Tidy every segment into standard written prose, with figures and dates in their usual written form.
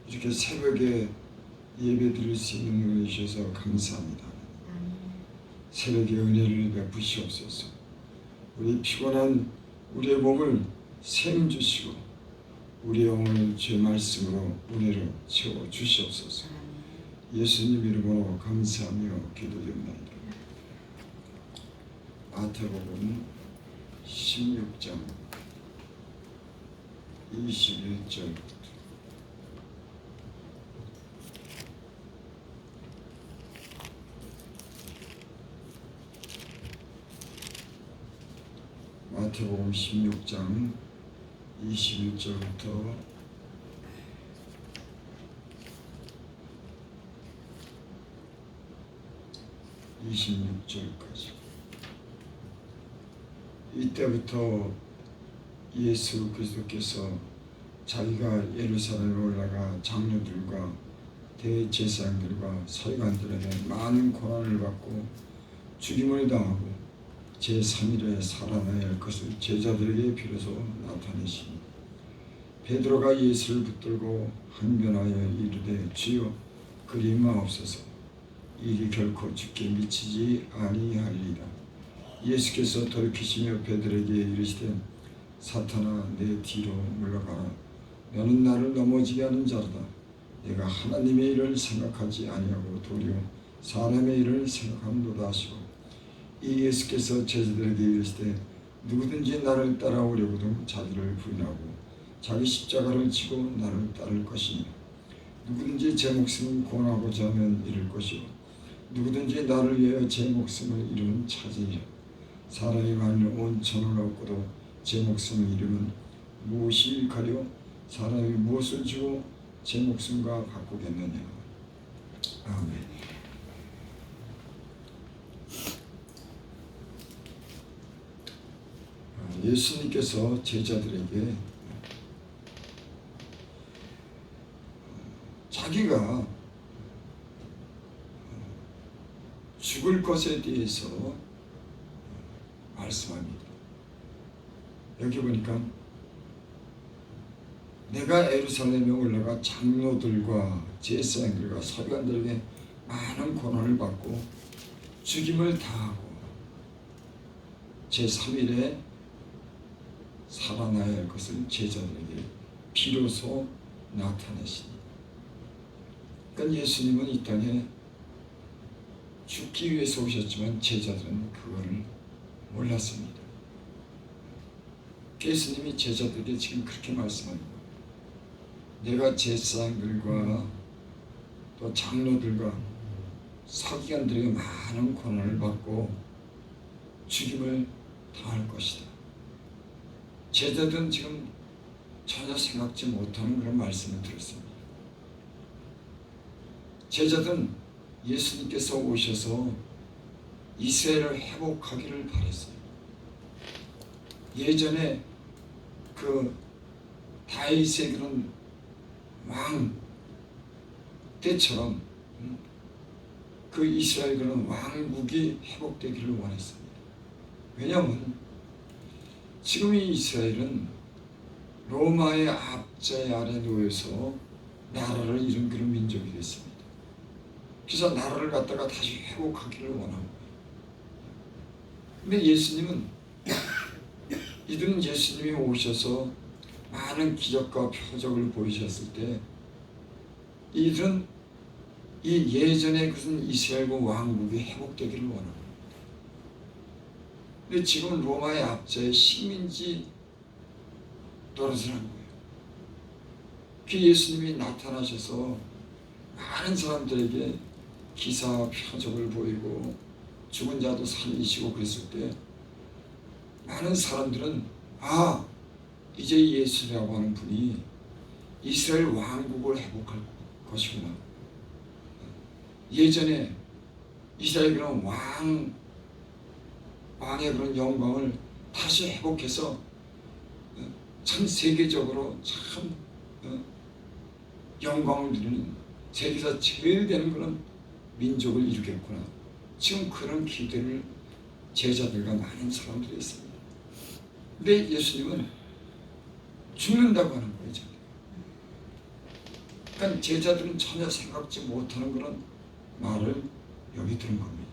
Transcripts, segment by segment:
이렇게 새벽에 예배 드릴 수 있는 은혜 주셔서 감사합니다. 새벽에 은혜를 베푸시옵소서. 우리 피곤한 우리의 몸을 샘 주시고 우리의 영혼을 주의 말씀으로 은혜를 채워 주시옵소서. 예수님 이름으로 감사하며 기도드립니다. 마태복음 16장 21절 마태복음 16장 21절부터 26절까지. 이때부터 예수 그리스도께서 자기가 예루살렘에 올라가 장로들과 대제사장들과 서기관들에게 많은 고난을 받고 죽임을 당하고 제3일에 살아나야 할 것을 제자들에게 비로소 나타내시니 베드로가 예수를 붙들고 항변하여 이르되 주여 그리 마옵소서. 일이 결코 죽게 미치지 아니하리이다. 예수께서 돌이키시며 베드로에게 이르시되 사탄아 내 뒤로 물러가라. 너는 나를 넘어지게 하는 자로다. 내가 하나님의 일을 생각하지 아니하고 도리어 사람의 일을 생각함도다 하시고 이 예수께서 제자들에게 이르시되 누구든지 나를 따라오려거든 자기를 부인하고 자기 십자가를 지고 나를 따를 것이니 누구든지 제 목숨을 구원하고자 하면 잃을 것이요 누구든지 나를 위하여 제 목숨을 잃으면 찾으리라. 사람이 만일 온 천을 얻고도 제 목숨을 잃으면 무엇이 가려 사람이 무엇을 주고 제 목숨과 바꾸겠느냐. 아멘. 예수님께서 제자들에게 자기가 죽을 것에 대해서 말씀합니다. 여기 보니까 내가 예루살렘에 올라가 장로들과 제사장들과 서기관들에게 많은 고난을 받고 죽임을 당하고 제3일에 살아나야 할 것을 제자들에게 비로소 나타내시니 그러니까 예수님은 이 땅에 죽기 위해서 오셨지만 제자들은 그거를 몰랐습니다. 예수님이 제자들에게 지금 그렇게 말씀합니다. 내가 제사장들과 또 장로들과 서기관들에게 많은 고난을 받고 죽임을 당할 것이다. 제자들은 지금 전혀 생각지 못하는 그런 말씀을 들었습니다. 제자들은 예수님께서 오셔서 이스라엘을 회복하기를 바랬어요. 예전에 그 다윗의 그런 왕 때처럼 그 이스라엘 그런 왕국이 회복되기를 원했습니다. 왜냐하면 지금 이 이스라엘은 로마의 압제 아래 놓여서 나라를 잃은 그런 민족이 됐습니다. 그래서 나라를 갖다가 다시 회복하기를 원합니다. 근데 예수님은 이들은 예수님이 오셔서 많은 기적과 표적을 보이셨을 때 이들은 이 예전의 무슨 이스라엘과 왕국이 회복되기를 원합니다. 근데 지금 로마의 압제에 식민지 노릇을 한 거예요. 그 예수님이 나타나셔서 많은 사람들에게 기사 표적을 보이고 죽은 자도 살리시고 그랬을 때 많은 사람들은 아 이제 예수라고 하는 분이 이스라엘 왕국을 회복할 것이구나. 예전에 이스라엘 그런 왕의 그런 영광을 다시 회복해서 전 세계적으로 참 영광을 누리는 세계에서 제일 되는 그런 민족을 이루겠구나. 지금 그런 기대를 제자들과 많은 사람들이 있습니다. 근데 예수님은 죽는다고 하는 거예요. 그러니까 제자들은 전혀 생각지 못하는 그런 말을 여기 들은 겁니다.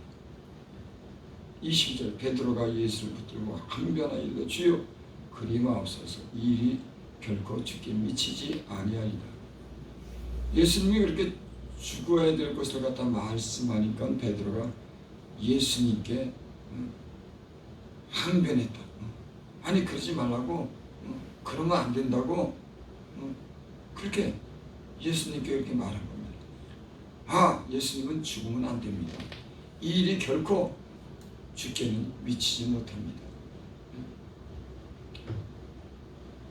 20절 베드로가 예수를 붙들고 항변하여 이르되 주여 그리 마옵소서 이 일이 결코 죽게 미치지 아니하리라. 예수님이 그렇게 죽어야 될 것을 갖다 말씀하니까 베드로가 예수님께 항변했다. 아니 그러지 말라고, 그러면 안 된다고, 그렇게 예수님께 이렇게 말한 겁니다. 아, 예수님은 죽으면 안 됩니다. 이 일이 결코 죽게는 미치지 못합니다.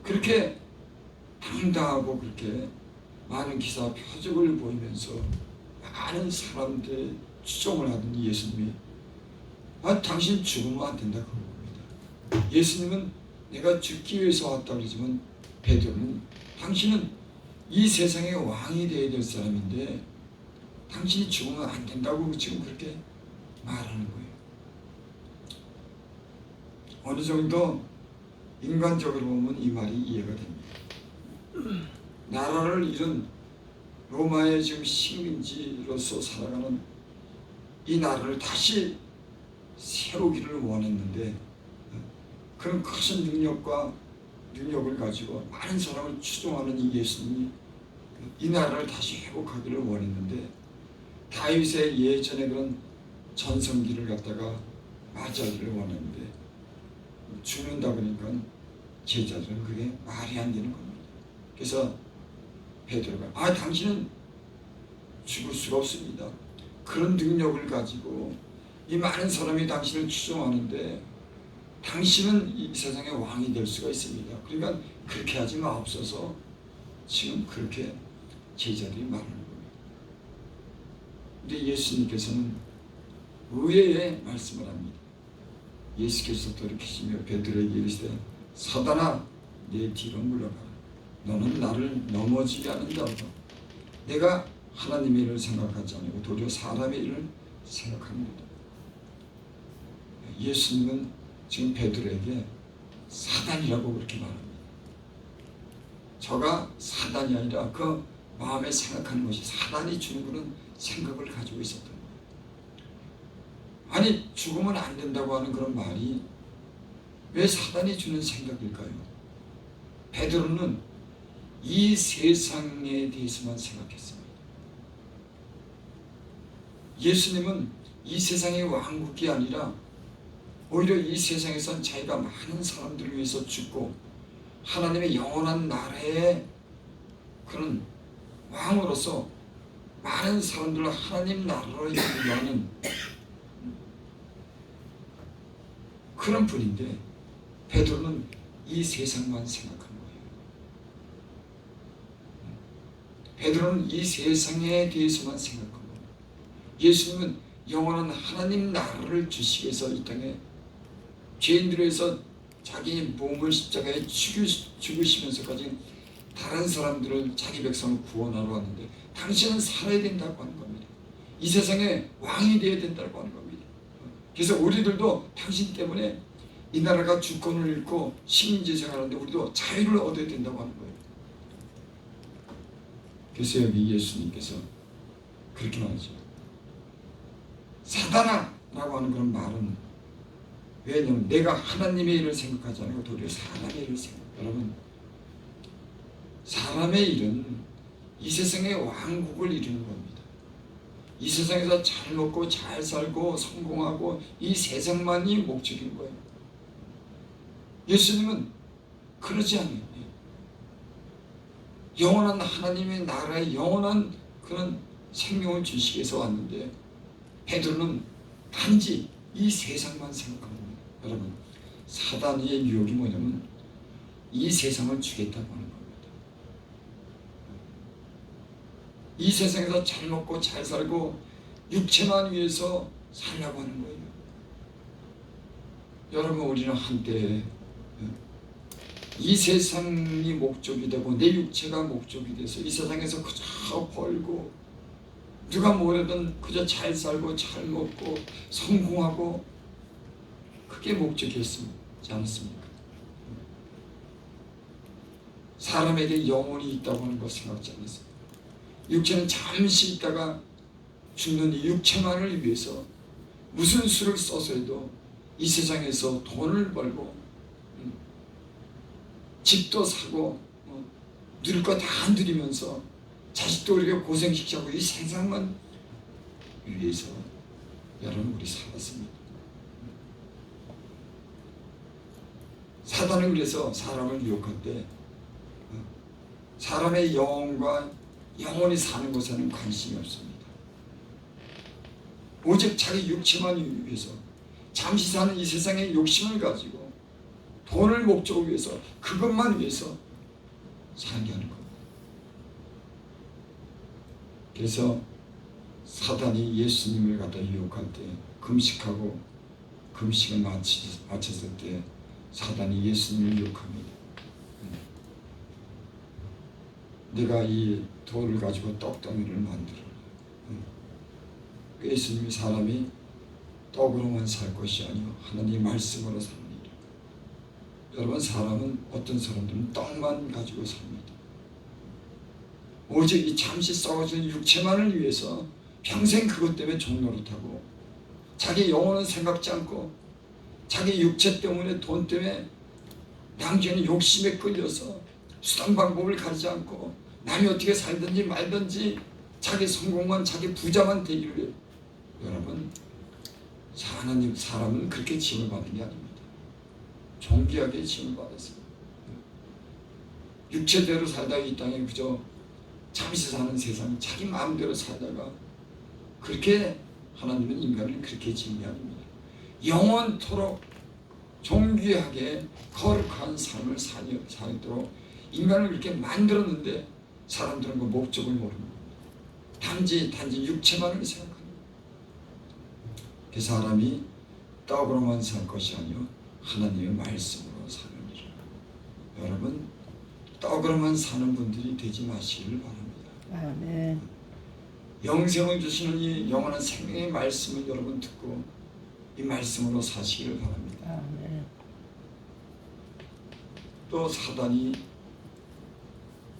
그렇게 당당하고 그렇게 많은 기사 표적을 보이면서 많은 사람들의 추종을 하던 예수님이 당신 죽으면 안 된다 그럽니다. 예수님은 내가 죽기 위해서 왔다 그러지만 베드로는 당신은 이 세상의 왕이 되어야 될 사람인데 당신이 죽으면 안 된다고 지금 그렇게 말하는 거예요. 어느 정도 인간적으로 보면 이 말이 이해가 됩니다. 나라를 잃은 로마의 지금 식민지로서 살아가는 이 나라를 다시 세우기를 원했는데 그런 큰 능력을 가지고 많은 사람을 추종하는 이 예수님이 이 나라를 다시 회복하기를 원했는데 다윗의 예전에 그런 전성기를 갖다가 맞이하기를 원했는데 죽는다 그러니까 제자들은 그게 말이 안 되는 겁니다. 그래서 베드로가 당신은 죽을 수가 없습니다. 그런 능력을 가지고 이 많은 사람이 당신을 추종하는데 당신은 이 세상의 왕이 될 수가 있습니다. 그러니까 그렇게 하지 마옵소서. 지금 그렇게 제자들이 말하는 겁니다. 근데 예수님께서는 의외의 말씀을 합니다. 예수께서 돌이키시며 베드로에게 이르시되 사단아 내 뒤로 물러가라. 너는 나를 넘어지게 하는 자로다. 내가 하나님의 일을 생각하지 않고 도리어 사람의 일을 생각합니다. 예수님은 지금 베드로에게 사단이라고 그렇게 말합니다. 저가 사단이 아니라 그 마음에 생각하는 것이 사단이 주는 그런 생각을 가지고 있었던 거예요. 아니 죽으면 안 된다고 하는 그런 말이 왜 사단이 주는 생각일까요? 베드로는 이 세상에 대해서만 생각했습니다. 예수님은 이 세상의 왕국이 아니라 오히려 이 세상에선 자기가 많은 사람들을 위해서 죽고 하나님의 영원한 나라의 그런 왕으로서 많은 사람들을 하나님 나라로 인도하는 그런 분인데 베드로는 이 세상만 생각한 거예요. 베드로는 이 세상에 대해서만 생각한 거예요. 예수님은 영원한 하나님 나라를 주시기 위해서 이 땅에 죄인들을 위해서 자기 몸을 십자가에 죽으시면서까지 다른 사람들을 자기 백성을 구원하러 왔는데 당신은 살아야 된다고 하는 겁니다. 이 세상에 왕이 되어야 된다고 하는 겁니다. 그래서 우리들도 당신 때문에 이 나라가 주권을 잃고 식민지 생활하는데 우리도 자유를 얻어야 된다고 하는 거예요. 그래서 여기 예수님께서 그렇게 말하죠. 사단아 라고 하는 그런 말은 왜냐하면 내가 하나님의 일을 생각하지 않고 도리어 사람의 일을 생각합니다. 여러분 사람의 일은 이 세상의 왕국을 이루는 겁니다. 이 세상에서 잘 먹고 잘 살고 성공하고 이 세상만이 목적인 거예요. 예수님은 그러지 않아요. 영원한 하나님의 나라의 영원한 그런 생명을 주시기 위해서 왔는데 베드로는 단지 이 세상만 생각합니다. 여러분 사단의 유혹이 뭐냐면 이 세상을 주겠다고 하는 겁니다. 이 세상에서 잘 먹고 잘 살고 육체만 위해서 살려고 하는 거예요. 여러분 우리는 한때 이 세상이 목적이 되고 내 육체가 목적이 돼서 이 세상에서 그저 벌고 누가 뭐래든 그저 잘 살고 잘 먹고 성공하고 그게 목적이었지 않습니까? 사람에게 영혼이 있다고 하는 거 생각지 않았습니다. 육체는 잠시 있다가 죽는 이 육체만을 위해서 무슨 수를 써서라도 이 세상에서 돈을 벌고 집도 사고 누릴 거 다 누리면서 자식도 우리가 고생시키고 이 세상만 위해서 여러분 우리 살았습니다. 사단은 그래서 사람을 유혹할 때 사람의 영혼과 영혼이 사는 곳에는 관심이 없습니다. 오직 자기 육체만 위해서 잠시 사는 이 세상의 욕심을 가지고 돈을 목적으로 위해서 그것만 위해서 살게 하는 겁니다. 그래서 사단이 예수님을 갖다 유혹할 때 금식하고 금식을 마쳤을 때 사단이 예수님을 유혹합니다. 내가 이 돌을 가지고 떡덩이를 만들어. 예수님이 사람이 떡으로만 살 것이 아니요 하나님의 말씀으로 삽니다. 여러분 사람은 어떤 사람들은 떡만 가지고 삽니다. 오직 이 잠시 썩어지는 육체만을 위해서 평생 그것 때문에 종노릇하고 자기 영혼은 생각지 않고 자기 육체 때문에 돈 때문에 양지는 욕심에 끌려서 수단 방법을 가리지 않고 남이 어떻게 살든지 말든지 자기 성공만 자기 부자만 되기를 해요. 여러분 하나님 사람은 그렇게 지음을 받는 게 아닙니다. 존귀하게 지음을 받았어요. 육체대로 살다가 이 땅에 그저 잠시 사는 세상 자기 마음대로 살다가 그렇게 하나님은 인간을 그렇게 지은 게 아닙니다. 영원토록 존귀하게 거룩한 삶을 살도록 인간을 그렇게 만들었는데 사람들은 그 목적을 모르는 겁니다. 단지 육체만을 생각합니다. 그 사람이 떡으로만 살 것이 아니요 하나님의 말씀으로 사느니라. 여러분 떡으로만 사는 분들이 되지 마시기를 바랍니다. 아멘. 영생을 주시는 이 영원한 생명의 말씀을 여러분 듣고 이 말씀으로 사시기를 바랍니다. 아멘. 또 사단이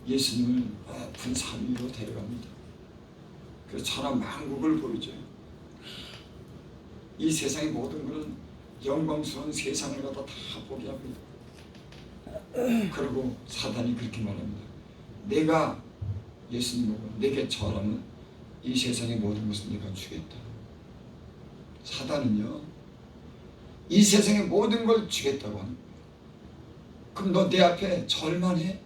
예수님을 아픈 산 위로 데려갑니다. 그래서 천하 만국을 보여줘요. 이 세상의 모든 것은 영광스러운 세상을 갖다 다 보게 합니다. 그리고 사단이 그렇게 말합니다. 내가 예수님 보고 내게 절하면 이 세상의 모든 것을 내가 주겠다. 사단은요 이 세상의 모든 걸 주겠다고 하는 거예요. 그럼 너 내 앞에 절만 해?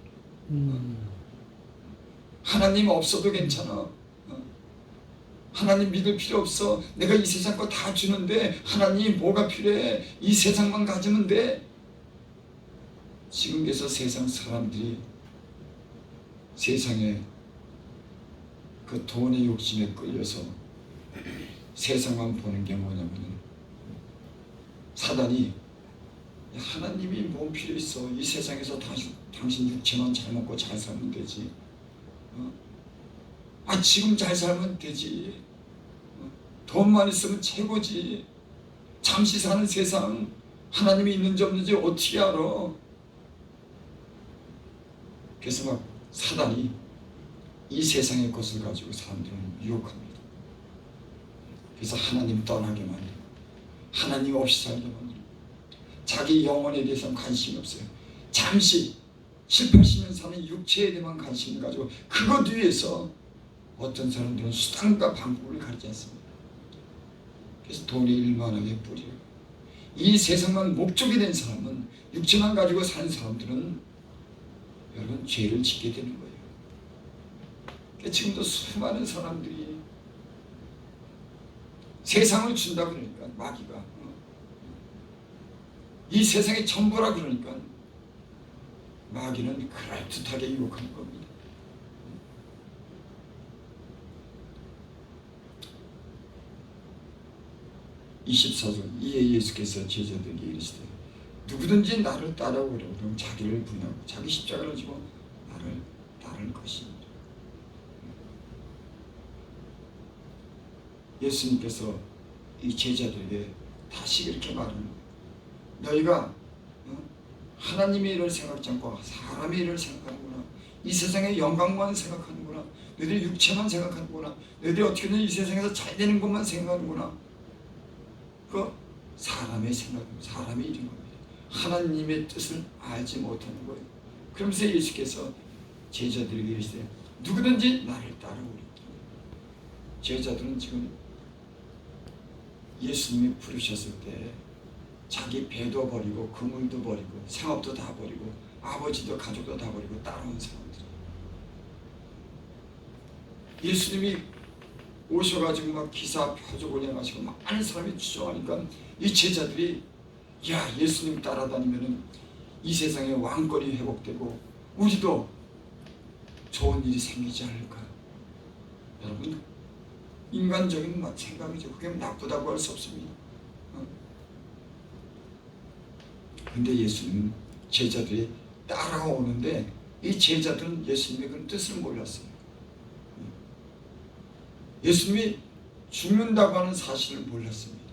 하나님 없어도 괜찮아. 하나님 믿을 필요 없어. 내가 이 세상 거 다 주는데 하나님 뭐가 필요해? 이 세상만 가지면 돼. 지금에서 세상 사람들이 세상에 그 돈의 욕심에 끌려서 세상만 보는 게 뭐냐면 사단이 하나님이 뭔 필요 있어? 이 세상에서 당신 육체만 잘 먹고 잘 살면 되지. 지금 잘 살면 되지. 돈만 있으면 최고지. 잠시 사는 세상 하나님이 있는지 없는지 어떻게 알아? 그래서 막 사단이 이 세상의 것을 가지고 사람들을 유혹합니다. 그래서 하나님 떠나게 만들고 하나님 없이 살게 만들고 자기 영혼에 대해서는 관심이 없어요. 잠시 7, 80년 사는 육체에 대한 관심을 가지고 그것 위해서 어떤 사람들은 수단과 방법을 가리지 않습니다. 그래서 돈이 일만하게 뿌리고 이 세상만 목적이 된 사람은 육체만 가지고 사는 사람들은 여러분 죄를 짓게 되는 거예요. 그러니까 지금도 수많은 사람들이 세상을 준다 그러니까 마귀가 이 세상의 전부라 그러니까 마귀는 그럴듯하게 유혹하는 겁니다. 이에 예수께서 제자들에게 이르시되 누구든지 나를 따라오려고 그러면 자기를 부인하고 자기 십자가를 지고 나를 따를 것입니다. 예수님께서 이 제자들에게 다시 그렇게 말하는 거예요. 너희가 하나님의 일을 생각지 않고 사람의 일을 생각하는구나. 이 세상의 영광만 생각하는구나. 너희들이 육체만 생각하는구나. 너희들이 어떻게든 이 세상에서 잘 되는 것만 생각하는구나. 그 사람의 생각, 사람이 이런 겁니다. 하나님의 뜻을 알지 못하는 거예요. 그러면서 예수께서 제자들에게 이르시되 누구든지 나를 따라오리. 제자들은 지금 예수님이 부르셨을 때 자기 배도 버리고 그물도 버리고 생업도 다 버리고 아버지도 가족도 다 버리고 따라온 사람들. 예수님이 오셔가지고 막 기사 표적 운행하시고 막 많은 사람이 추종하니까 이 제자들이 야, 예수님 따라다니면은 이 세상에 왕권이 회복되고 우리도 좋은 일이 생기지 않을까. 여러분, 인간적인 생각이죠. 그게 나쁘다고 할 수 없습니다. 근데 예수님 제자들이 따라오는데 이 제자들은 예수님의 그 뜻을 몰랐어요. 예수님이 죽는다고 하는 사실을 몰랐습니다.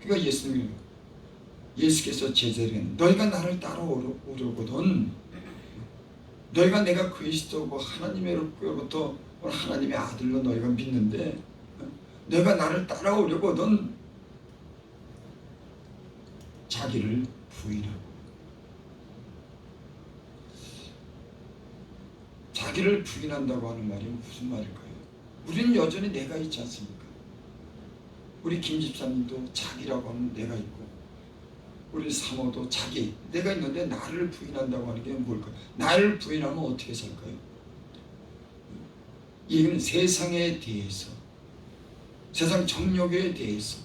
그러니까 예수께서 제자들에게 너희가 나를 따라오려거든 너희가 내가 그리스도고 하나님으로부터 하나님의 아들로 너희가 믿는데 너희가 나를 따라오려거든 자기를 부인하고 자기를 부인한다고 하는 말이 무슨 말일까요? 우리는 여전히 내가 있지 않습니까? 우리 김 집사님도 자기라고 하는 내가 있고 우리 사모도 자기 내가 있는데 나를 부인한다고 하는 게 뭘까요? 나를 부인하면 어떻게 살까요? 이건 세상에 대해서 세상 정욕에 대해서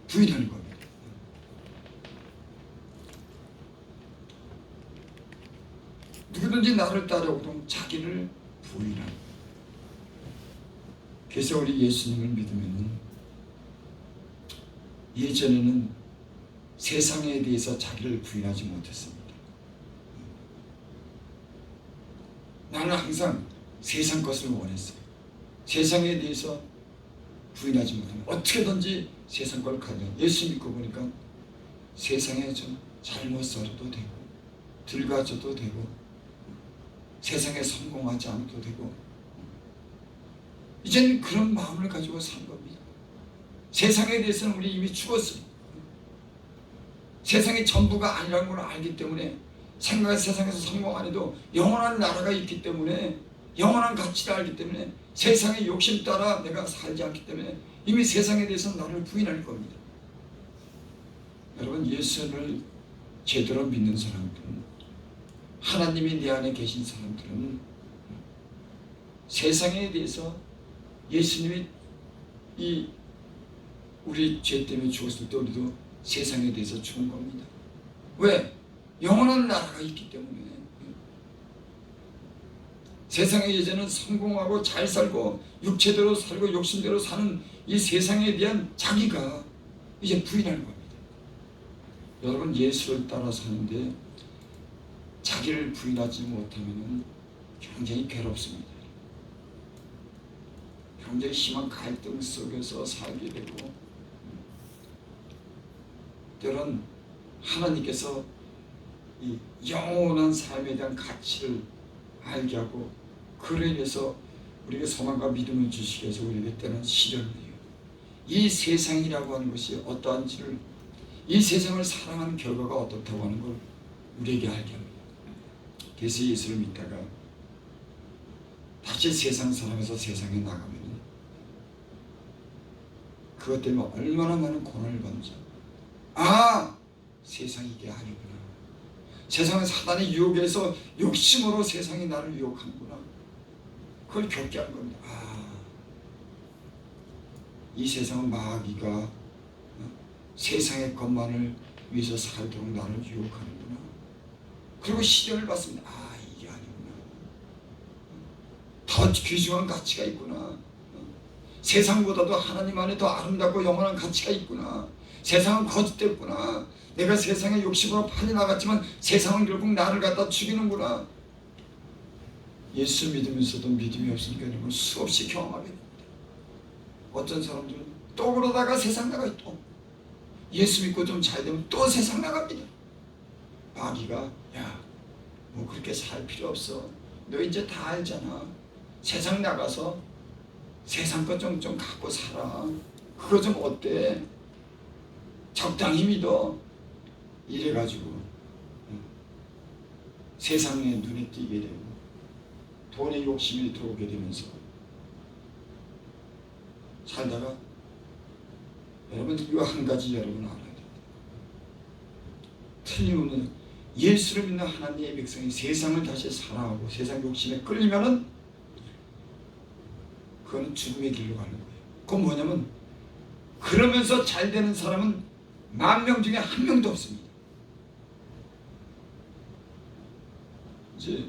부인하는 겁니다. 누구든지 나를 따라오면 자기를 부인하는 거예요. 그래서 우리 예수님을 믿으면 예전에는 세상에 대해서 자기를 부인하지 못했습니다. 나는 항상 세상 것을 원했어요. 세상에 대해서 부인하지 못하면 어떻게든지 세상 걸 가져. 예수 믿고 보니까 세상에 좀 잘못 살아도 되고 들가져도 되고 세상에 성공하지 않아도 되고 이제는 그런 마음을 가지고 산 겁니다. 세상에 대해서는 우리 이미 죽었어요. 세상이 전부가 아니라는 걸 알기 때문에 세상에서 성공 안 해도 영원한 나라가 있기 때문에 영원한 가치를 알기 때문에 세상의 욕심 따라 내가 살지 않기 때문에 이미 세상에 대해서 나를 부인할 겁니다. 여러분 예수를 제대로 믿는 사람들은 하나님이 내 안에 계신 사람들은 세상에 대해서 예수님이 이 우리 죄 때문에 죽었을 때 우리도 세상에 대해서 죽은 겁니다. 왜? 영원한 나라가 있기 때문에. 세상에 이제는 성공하고 잘 살고 육체대로 살고 욕심대로 사는 이 세상에 대한 자기가 이제 부인하는 겁니다. 여러분 예수를 따라 사는데 자기를 부인하지 못하면 굉장히 괴롭습니다. 굉장히 심한 갈등 속에서 살게 되고 때론 하나님께서 이 영원한 삶에 대한 가치를 알게 하고 그로 인해서 우리에게 소망과 믿음을 주시기 위해서 우리에게 때는 시련을 해요. 이 세상이라고 하는 것이 어떠한지를 이 세상을 사랑하는 결과가 어떻다고 하는 걸 우리에게 알게 합니다. 그래서 예수를 믿다가 다시 세상 사람에서 세상에 나가면 그것 때문에 얼마나 많은 고난을 받는지 세상이 이게 아니구나. 세상은 사단의 유혹에서 욕심으로 세상이 나를 유혹하는구나. 그걸 겪게 한 겁니다. 이 세상은 마귀가 세상의 것만을 위해서 살도록 나를 유혹하는구나. 그리고 시련을 받습니다. 이게 아니구나. 더 귀중한 가치가 있구나. 세상보다도 하나님 안에 더 아름답고 영원한 가치가 있구나. 세상은 거짓됐구나. 내가 세상의 욕심으로 빠져나갔지만 세상은 결국 나를 갖다 죽이는구나. 예수 믿으면서도 믿음이 없으니까 이런 걸 수없이 경험하게 됩니다. 어떤 사람들은 또 그러다가 세상 나가요. 또 예수 믿고 좀 잘 되면 또 세상 나갑니다. 마귀가 야 뭐 그렇게 살 필요 없어. 너 이제 다 알잖아. 세상 나가서 세상 것 좀 갖고 살아. 그거 좀 어때? 적당히 믿어. 이래가지고 세상에 눈에 띄게 되고 돈의 욕심이 들어오게 되면서 살다가 여러분 이거 한 가지 여러분 알아야 됩니다. 틀림없는 예수를 믿는 하나님의 백성이 세상을 다시 사랑하고 세상 욕심에 끌리면은 그거는 죽음의 길로 가는 거예요. 그건 뭐냐면 그러면서 잘 되는 사람은 10,000명 중에 1명도 없습니다. 이제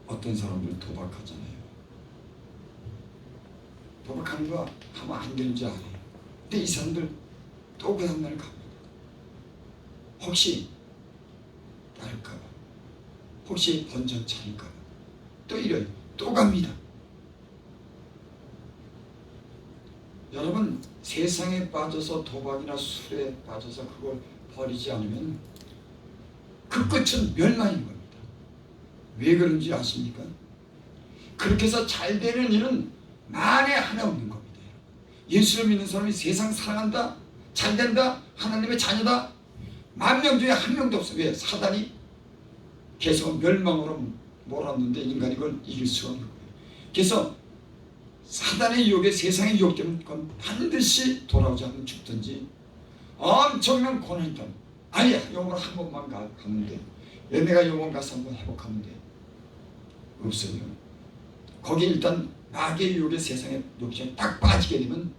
어떤 사람들 도박하잖아요. 도박하는 거 하면 안 되는 줄 알아요. 근데 이 사람들 또 그 다음날 갑니다. 혹시 날까봐, 혹시 번전 차릴까봐 또 이래요. 또 갑니다. 여러분 세상에 빠져서 도박이나 술에 빠져서 그걸 버리지 않으면 그 끝은 멸망인 겁니다. 왜 그런지 아십니까? 그렇게 해서 잘 되는 일은 만에 하나 없는 겁니다. 예수를 믿는 사람이 세상 사랑한다, 잘 된다, 하나님의 자녀다, 10,000명 중에 1명도 없어요. 왜? 사단이 계속 멸망으로 몰았는데 인간이 그걸 이길 수가 없는 거예요. 그래서 사단의 유혹에 세상의 유혹 때문에 그건 반드시 돌아오지 않으면 죽든지 엄청난 고난이 있다. 아니야, 요번 한 번만 가면 돼. 왜 내가 요번 가서 한번 회복하면 돼. 없어요. 거기 일단 마귀의 유혹에 세상의 욕심에 딱 빠지게 되면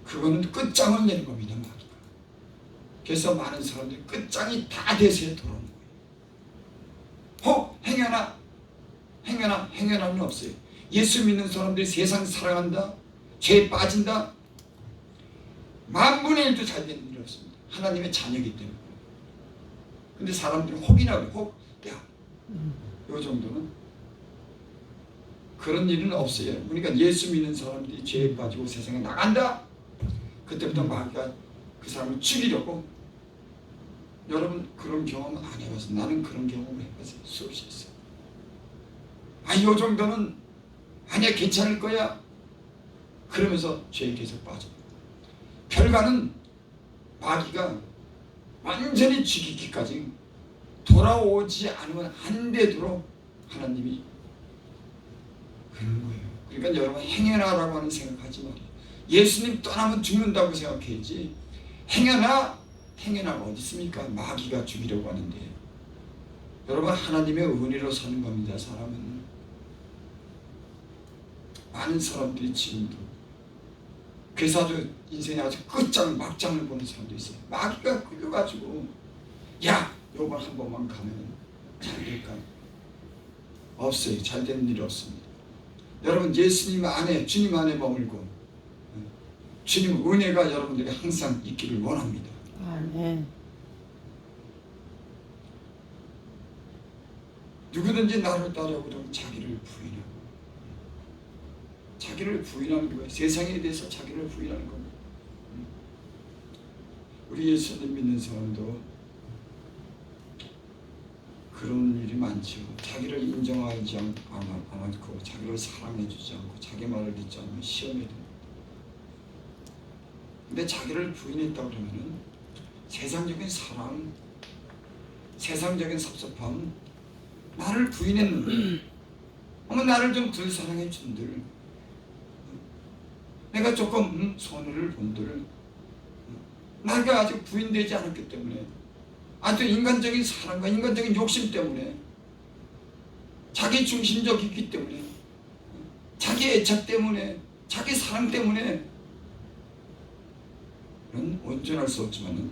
그거는 끝장을 내는 겁니다. 마귀가. 그래서 많은 사람들이 끝장이 다 돼서야 돌아오는 거예요. 행여나는 없어요. 예수 믿는 사람들이 세상 사랑한다, 죄에 빠진다, 10,000분의 1도 잘 되는 일이 없습니다. 하나님의 자녀이기 때문에. 근데 사람들이 혹이나 혹, 야, 요 정도는 그런 일은 없어요. 그러니까 예수 믿는 사람들이 죄에 빠지고 세상에 나간다. 그때부터 마귀가 그 사람을 죽이려고. 여러분 그런 경험 안 해봐서 나는 그런 경험을 해봤어요. 수없이 있어요. 요 정도는 아니야 괜찮을 거야. 그러면서 죄에 계속 빠져. 결과는 마귀가 완전히 죽이기까지 돌아오지 않으면 안 되도록 하나님이 그런 거예요. 그러니까 여러분 행여나라고 하는 생각하지 말아요. 예수님 떠나면 죽는다고 생각해야지. 행여나가 어디 있습니까? 마귀가 죽이려고 하는데. 여러분 하나님의 은혜로 사는 겁니다. 사람은 많은 사람들이 지금도 그래서 아주 인생에 아주 끝장 막장을 보는 사람도 있어요. 마귀가 끌려가지고 야 요번 한 번만 가면 잘 될까? 없어요. 잘 되는 일이 없습니다. 여러분 예수님 안에 주님 안에 머물고 주님 은혜가 여러분들에게 항상 있기를 원합니다. 아멘. 누구든지 나를 따르고도 자기를 부인하는 거예요. 세상에 대해서 자기를 부인하는 겁니다. 우리 예수님 믿는 사람도 그런 일이 많죠. 자기를 인정하지 않고 자기를 사랑해주지 않고 자기 말을 듣지 않으면 시험에 듭니다. 근데 자기를 부인했다 그러면은 세상적인 사랑, 세상적인 섭섭함, 나를 부인했는데 나를 좀 덜 사랑해 준들, 내가 조금 손해를 본들, 나가 아직 부인되지 않았기 때문에 아주 인간적인 사랑과 인간적인 욕심 때문에 자기 중심적이기 때문에 자기 애착 때문에 자기 사랑 때문에 는 온전할 수 없지만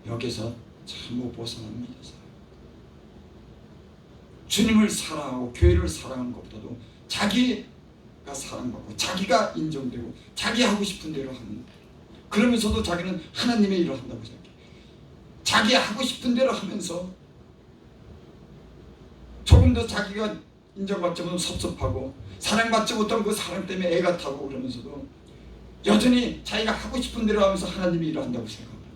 여기서 참 못 벗어납니다. 주님을 사랑하고 교회를 사랑하는 것보다도 자기가 사랑받고 자기가 인정되고 자기 하고 싶은 대로 하는, 그러면서도 자기는 하나님의 일을 한다고 생각해. 자기 하고 싶은 대로 하면서 조금 더 자기가 인정받지 못하면 섭섭하고 사랑받지 못하면 그 사랑 때문에 애가 타고 그러면서도 여전히 자기가 하고 싶은 대로 하면서 하나님의 일을 한다고 생각합니다.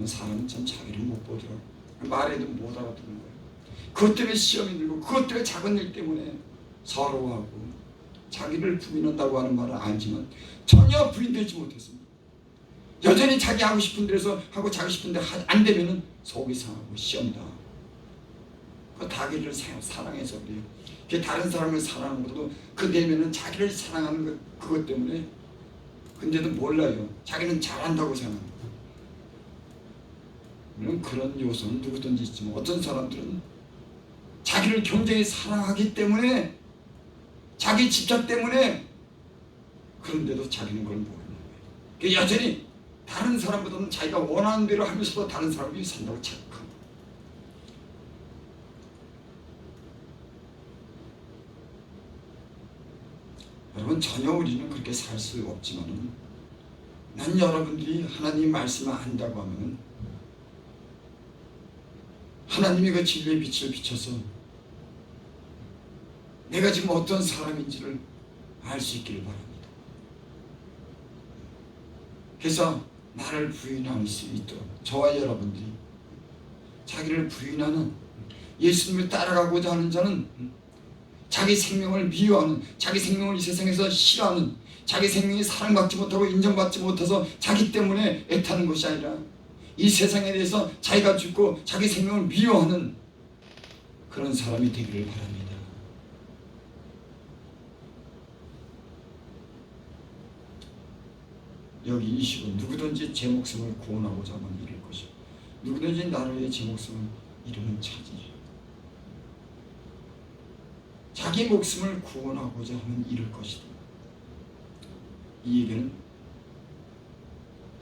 그러면 사람은 참 자기를 못 보더라고. 말해도 못 알아듣는 거예요. 그것 때문에 시험이 들고 그것 때문에 작은 일 때문에 서러워하고 자기를 부인한다고 하는 말은 알지만 전혀 부인되지 못했습니다. 여전히 자기 하고 싶은 데서 하고 자기 싶은 데 안 되면은 속이 상하고 시험이다. 그 자기를 사랑해서 그래요. 그 다른 사람을 사랑하는 것도 그 되면은 자기를 사랑하는 그것 때문에 근데도 몰라요. 자기는 잘한다고 생각합니다. 물론 그런 요소는 누구든지 있지만 어떤 사람들은 자기를 굉장히 사랑하기 때문에 자기 집착 때문에 그런데도 자기는 그걸 모르는 거예요. 여전히 다른 사람보다는 자기가 원하는 대로 하면서도 다른 사람이 산다고 착각합니다. 여러분 전혀 우리는 그렇게 살 수 없지만은 난 여러분들이 하나님 말씀을 안다고 하면은 하나님이 그 진리의 빛을 비춰서 내가 지금 어떤 사람인지를 알 수 있기를 바랍니다. 그래서 나를 부인할 수 있도록 저와 여러분들이 자기를 부인하는 예수님을 따라가고자 하는 자는 자기 생명을 미워하는, 자기 생명을 이 세상에서 싫어하는, 자기 생명이 사랑받지 못하고 인정받지 못해서 자기 때문에 애타는 것이 아니라 이 세상에 대해서 자기가 죽고 자기 생명을 미워하는 그런 사람이 되기를 바랍니다. 여기 20은 누구든지 제 목숨을 구원하고자 하면 이룰 것이요 누구든지 나를 위해 제 목숨을 잃으면 찾으리라. 자기 목숨을 구원하고자 하면 이룰 것이다. 이 얘기는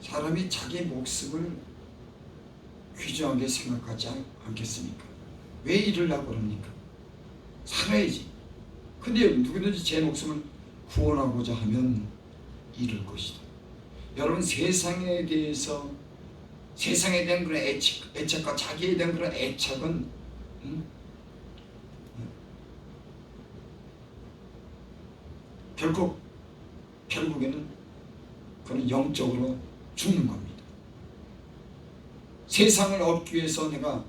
사람이 자기 목숨을 귀중하게 생각하지 않겠습니까? 왜 잃으려고 그럽니까? 살아야지. 근데 누구든지 제 목숨을 구원하고자 하면 잃을 것이다. 여러분 세상에 대해서 세상에 대한 그런 애착과 자기에 대한 그런 애착은 결국에는 그는 영적으로 죽는 겁니다. 세상을 얻기 위해서 내가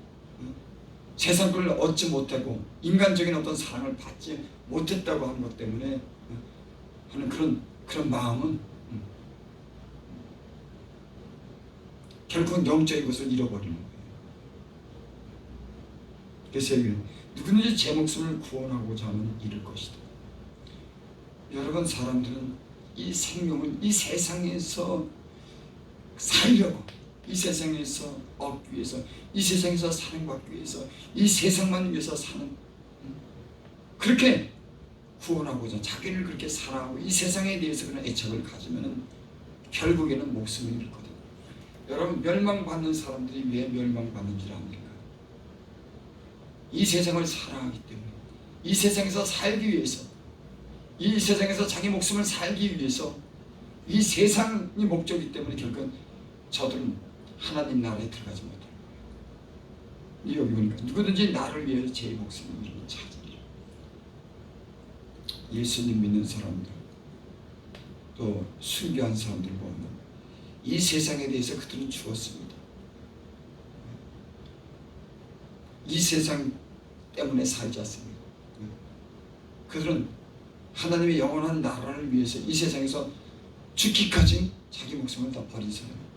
세상을 얻지 못하고 인간적인 어떤 사랑을 받지 못했다고 하는 것 때문에 하는 그런 마음은 결국은 영적인 것을 잃어버리는 거예요. 그래서 누구든지 제 목숨을 구원하고자 하면 잃을 것이다. 여러분 사람들은 이 생명을 이 세상에서 살려고 이 세상에서 얻기 위해서 이 세상에서 사랑받기 위해서 이 세상만 위해서 사는 그렇게 구원하고자 자기를 그렇게 사랑하고 이 세상에 대해서 그런 애착을 가지면 결국에는 목숨을 잃거든요. 여러분 멸망받는 사람들이 왜 멸망받는 줄 압니까? 이 세상을 사랑하기 때문에 이 세상에서 살기 위해서 이 세상에서 자기 목숨을 살기 위해서 이 세상이 목적이기 때문에 결국은 저들은 하나님 나라에 들어가지 못할 거예요. 여기 보니까 누구든지 나를 위해 제 목숨을 잃으면 찾으리라. 예수님 믿는 사람들 또 순교한 사람들 보면 이 세상에 대해서 그들은 죽었습니다. 이 세상 때문에 살지 않습니다. 그들은 하나님의 영원한 나라를 위해서 이 세상에서 죽기까지 자기 목숨을 다 버린 사람입니다.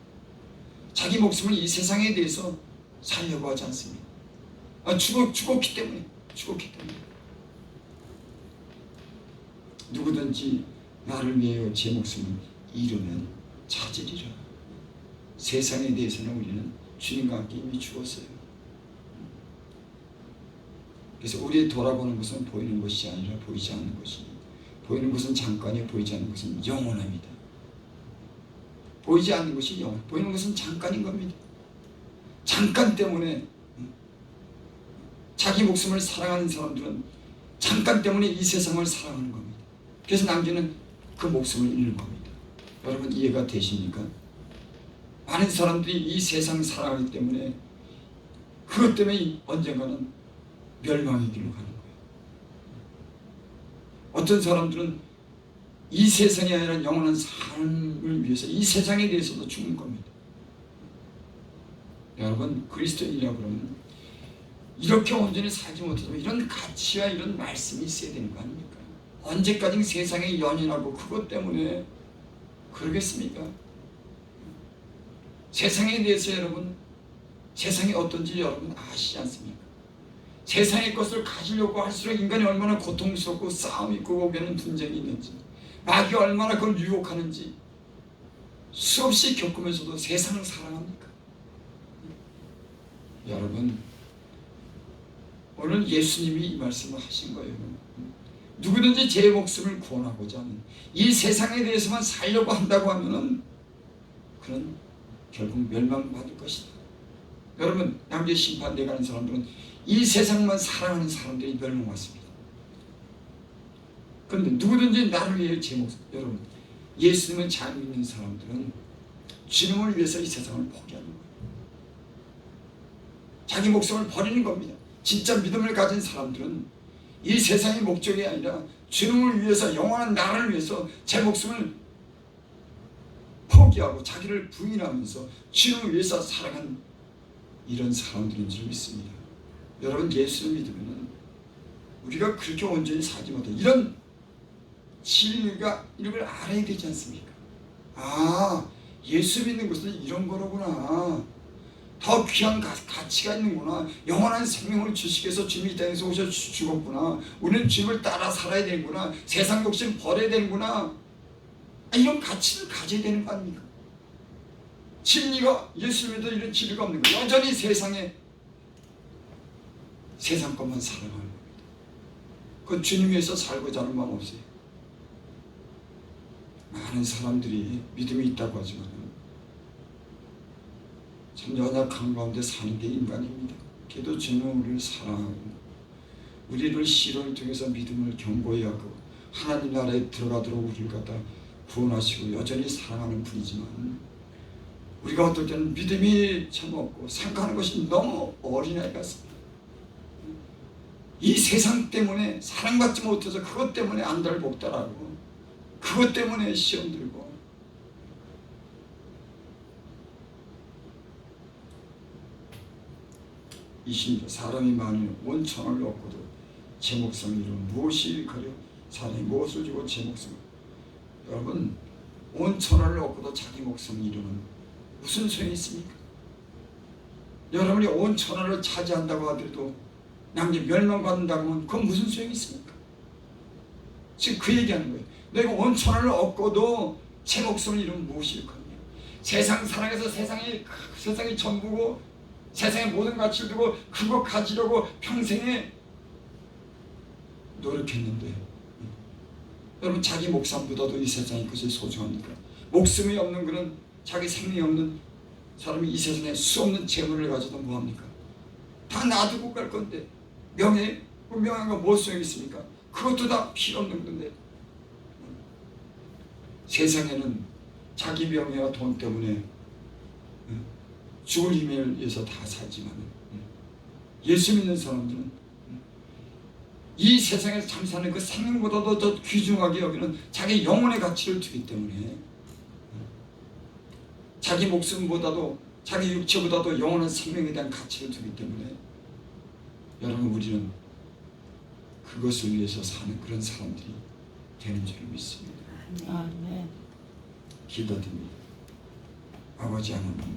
자기 목숨을 이 세상에 대해서 살려고 하지 않습니다. 죽었기 때문에 누구든지 나를 위하여 제 목숨을 잃으면 찾으리라. 세상에 대해서는 우리는 주님과 함께 이미 죽었어요. 그래서 우리 돌아보는 것은 보이는 것이 아니라 보이지 않는 것입니다. 보이는 것은 잠깐이요 보이지 않는 것은 영원합니다. 보이지 않는 것이 영원, 보이는 것은 잠깐인 겁니다. 잠깐 때문에 자기 목숨을 사랑하는 사람들은 잠깐 때문에 이 세상을 사랑하는 겁니다. 그래서 남기는 그 목숨을 잃는 겁니다. 여러분 이해가 되십니까? 많은 사람들이 이 세상 사랑하기 때문에 그것 때문에 언젠가는 멸망의 길로 가는 거예요. 어떤 사람들은 이 세상이 아니라 영원한 삶을 위해서 이 세상에 대해서도 죽는 겁니다. 여러분, 그리스도인이라고 그러면 이렇게 온전히 살지 못해도 이런 가치와 이런 말씀이 있어야 되는 거 아닙니까? 언제까지 세상에 연연하고 그것 때문에 그러겠습니까? 세상에 대해서 여러분, 세상이 어떤지 여러분 아시지 않습니까? 세상의 것을 가지려고 할수록 인간이 얼마나 고통스럽고 싸움이 있고 오게는 분쟁이 있는지, 마귀가 얼마나 그걸 유혹하는지 수없이 겪으면서도 세상을 사랑합니까? 여러분, 오늘 예수님이 이 말씀을 하신 거예요. 누구든지 제 목숨을 구원하고자 하는, 이 세상에 대해서만 살려고 한다고 하면은 그는 결국 멸망받을 것이다. 여러분, 양재 심판대에 가는 사람들은 이 세상만 사랑하는 사람들이 멸망받습니다. 그런데 누구든지 나를 위해 제 목숨, 여러분, 예수님을 잘 믿는 사람들은 주님을 위해서 이 세상을 포기하는 거예요. 자기 목숨을 버리는 겁니다. 진짜 믿음을 가진 사람들은 이 세상의 목적이 아니라 주님을 위해서, 영원한 나를 위해서 제 목숨을 포기하고 자기를 부인하면서 주님을 위해서 살아간 이런 사람들인 줄 믿습니다. 여러분, 예수를 믿으면 우리가 그렇게 온전히 살지 못해 이런 진리가 이걸 알아야 되지 않습니까? 아, 예수 믿는 것은 이런 거로구나. 더 귀한 가치가 있는구나. 영원한 생명을 주시기 위해서 주님이 이 땅에서 오셔 죽었구나. 우리는 주님을 따라 살아야 되는구나. 세상 욕심 버려야 되는구나. 이런 가치를 가져야 되는 거 아닙니까? 진리가, 예수 믿어도 이런 진리가 없는 거예요. 여전히 세상 것만 사랑하는 겁니다. 그건 주님 위해서 살고자 하는 마음 없어요. 많은 사람들이 믿음이 있다고 하지만 참 연약한 가운데 사는 게 인간입니다. 그래도 주님은 우리를 사랑하고 우리를 시련을 통해서 믿음을 견고히 하고 하나님 나라에 들어가도록 우리를 갖다 구원하시고 여전히 사랑하는 분이지만, 우리가 어떨 때는 믿음이 참 없고 생각하는 것이 너무 어린아이 같습니다. 이 세상 때문에 사랑받지 못해서 그것 때문에 안달복달하고 그것 때문에 시험 들고, 이십니다. 사람이 많으면 온 천을 얻고도 제 목숨을 잃으면 무엇이 가려? 사람이 무엇을 주고 제 목숨을, 여러분, 온 천을 얻고도 자기 목숨을 잃으면 무슨 소용이 있습니까? 여러분이 온 천하를 차지한다고 하더라도 남이 멸망받는다고 하면 그건 무슨 소용이 있습니까? 지금 그 얘기하는 거예요. 내가 온 천하를 얻고도 제 목숨을 잃으면 무엇이 일거냐. 세상 사랑해서 세상이 전부고 세상의 모든 가치를 두고 그거 가지려고 평생에 노력했는데, 여러분, 자기 목숨보다도 이 세상이 그것이 소중합니까? 목숨이 없는 그런, 자기 생명이 없는 사람이 이 세상에 수없는 재물을 가져도 뭐합니까? 다 놔두고 갈 건데, 명예가 뭐 소용이 있습니까? 그것도 다 필요 없는 건데, 세상에는 자기 명예와 돈 때문에 죽을 힘에 의해서 다 살지만, 예수 믿는 사람들은 이 세상에서 참 사는 그 생명보다도 더 귀중하게 여기는 자기 영혼의 가치를 두기 때문에, 자기 목숨보다도 자기 육체보다도 영원한 생명에 대한 가치를 두기 때문에, 여러분, 우리는 그것을 위해서 사는 그런 사람들이 되는 줄 믿습니다. 아멘. 기도드립니다. 아버지 하나님,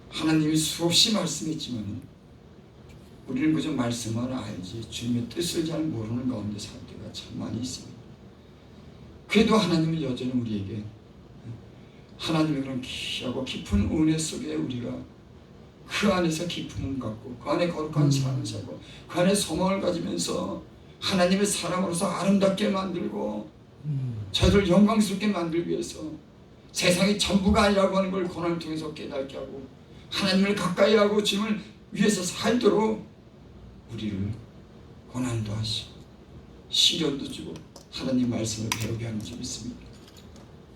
하나님이 수없이 말씀했지만 우리는 그저 말씀만 알지 주님의 뜻을 잘 모르는 가운데 살 때가 참 많이 있습니다. 그래도 하나님은 여전히 우리에게 하나님의 그런 귀하고 깊은 은혜 속에 우리가 그 안에서 기쁨을 갖고 그 안에 거룩한 삶을 살고 그 안에 소망을 가지면서 하나님의 사람으로서 아름답게 만들고 저희를 영광스럽게 만들기 위해서 세상이 전부가 아니라고 하는 걸 고난을 통해서 깨닫게 하고 하나님을 가까이 하고 주님을 위해서 살도록 우리를 고난도 하시고 시련도 주고 하나님 말씀을 배우게 하는 줄 믿습니다.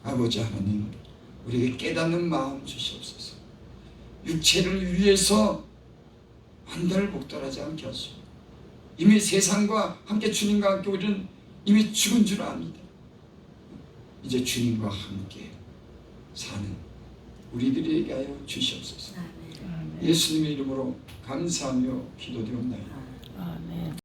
아버지 하나님, 우리에게 깨닫는 마음 주시옵소서. 육체를 위해서 안달복달하지 않게 하시고, 이미 세상과 함께 주님과 함께 우리는 이미 죽은 줄 압니다. 이제 주님과 함께 사는 우리들에게 하여 주시옵소서. 예수님의 이름으로 감사하며 기도드립니다. 아멘.